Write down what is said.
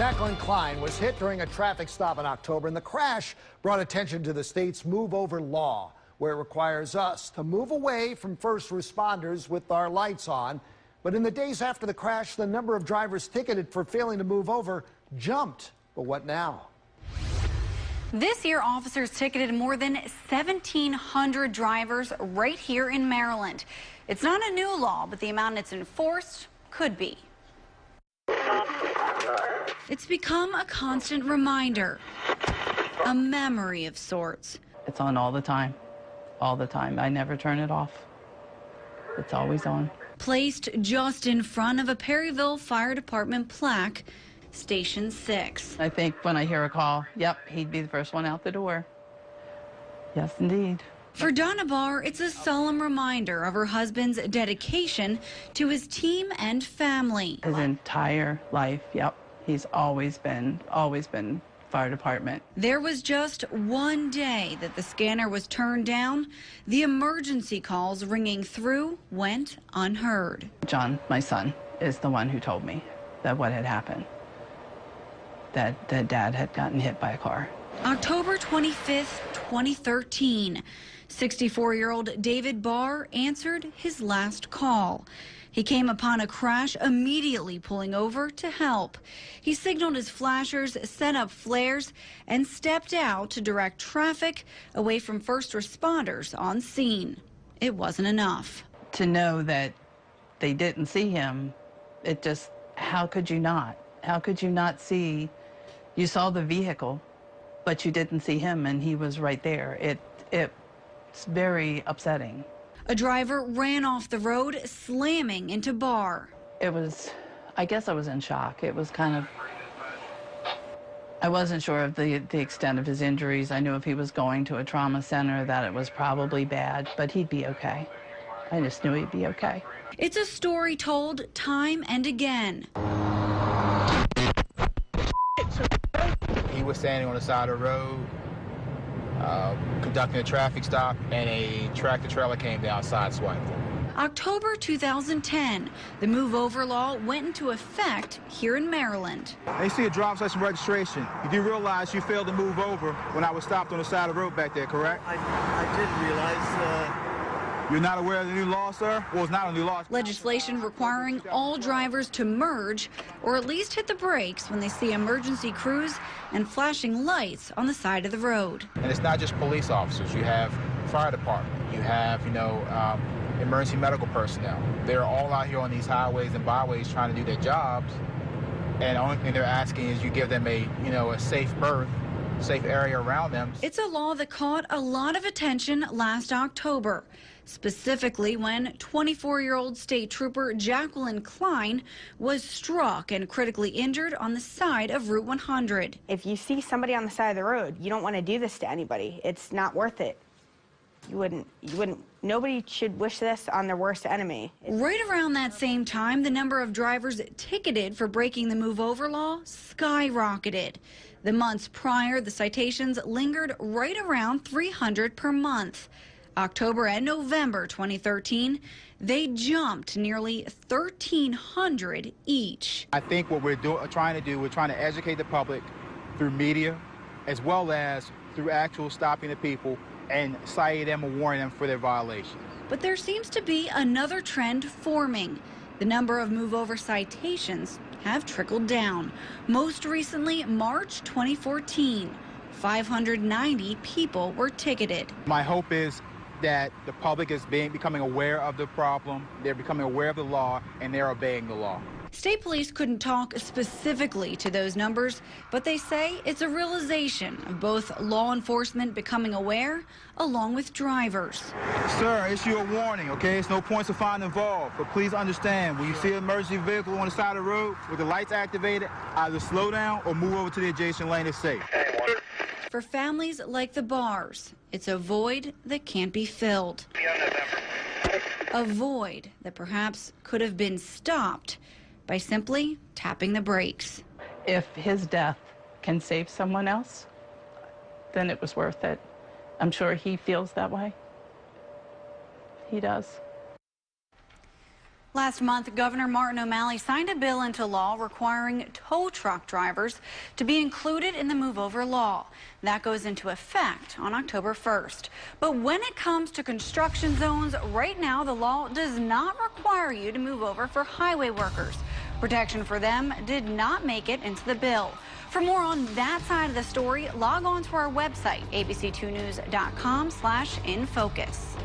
Jacqueline Klein was hit during a traffic stop in October, and the crash brought attention to the state's move-over law, where it requires us to move away from first responders with our lights on. But in the days after the crash, the number of drivers ticketed for failing to move over jumped. But what now? This year, officers ticketed more than 1,700 drivers right here in Maryland. It's not a new law, but the amount it's enforced could be. It's become a constant reminder, a memory of sorts. It's on all the time, all the time. I never turn it off. It's always on. Placed just in front of a Perryville Fire Department plaque, Station 6. I think when I hear a call, yep, he'd be the first one out the door. Yes, indeed. For Donna Barr, it's a solemn reminder of her husband's dedication to his team and family. His entire life, yep, he's always been fire department. There was just one day that the scanner was turned down. The emergency calls ringing through went unheard. John, my son, is the one who told me that what had happened, that Dad had gotten hit by a car. October 25th, 2013. 64-year-old David Barr answered his last call. He came upon a crash, immediately pulling over to help. He signaled his flashers, set up flares, and stepped out to direct traffic away from first responders on scene. It wasn't enough. To know that they didn't see him, it just, how could you not? How could you not see? You saw the vehicle, but you didn't see him, and he was right there. It's very upsetting. A driver ran off the road, slamming into Barr. It was, I guess I was in shock. It was kind of, I wasn't sure of the extent of his injuries. I knew if he was going to a trauma center that it was probably bad, but he'd be okay. I just knew he'd be okay. It's a story told time and again. He was standing on the side of the road, conducting a traffic stop, and a tractor-trailer came down, sideswiped him. October 2010, the move-over law went into effect here in Maryland. They see a driver's license registration. You do realize you failed to move over when I was stopped on the side of the road back there, correct? I didn't realize. You're not aware of the new law, sir? Well, it's not a new law. Legislation requiring all drivers to merge or at least hit the brakes when they see emergency crews and flashing lights on the side of the road. And it's not just police officers. You have fire department. You have, emergency medical personnel. They're all out here on these highways and byways trying to do their jobs. And the only thing they're asking is you give them a safe berth, safe area around them. It's a law that caught a lot of attention last October, specifically when 24-year-old state trooper Jacqueline Klein was struck and critically injured on the side of Route 100. If you see somebody on the side of the road, you don't want to do this to anybody. It's not worth it. You wouldn't, nobody should wish this on their worst enemy. Right around that same time, the number of drivers ticketed for breaking the move-over law skyrocketed. The months prior, the citations lingered right around 300 per month. October and November 2013, they jumped nearly 1,300 each. I think what we're trying to educate the public through media, as well as through actual stopping the people and citing them or warning them for their violations. But there seems to be another trend forming. The number of move-over citations have trickled down. Most recently, March 2014, 590 people were ticketed. My hope is that the public is becoming aware of the problem, they're becoming aware of the law, and they're obeying the law. State police couldn't talk specifically to those numbers, but they say it's a realization of both law enforcement becoming aware along with drivers. Sir, issue a warning, okay? It's no points of fine involved, but please understand, when you see an emergency vehicle on the side of the road with the lights activated, either slow down or move over to the adjacent lane. It's safe. For families like the Barrs, it's a void that can't be filled. A void that perhaps could have been stopped by simply tapping the brakes. If his death can save someone else, then it was worth it. I'm sure he feels that way. He does. Last month, Governor Martin O'Malley signed a bill into law requiring tow truck drivers to be included in the move over law. That goes into effect on October 1st. But when it comes to construction zones, right now the law does not require you to move over for highway workers. Protection for them did not make it into the bill. For more on that side of the story, log on to our website, abc2news.com/infocus.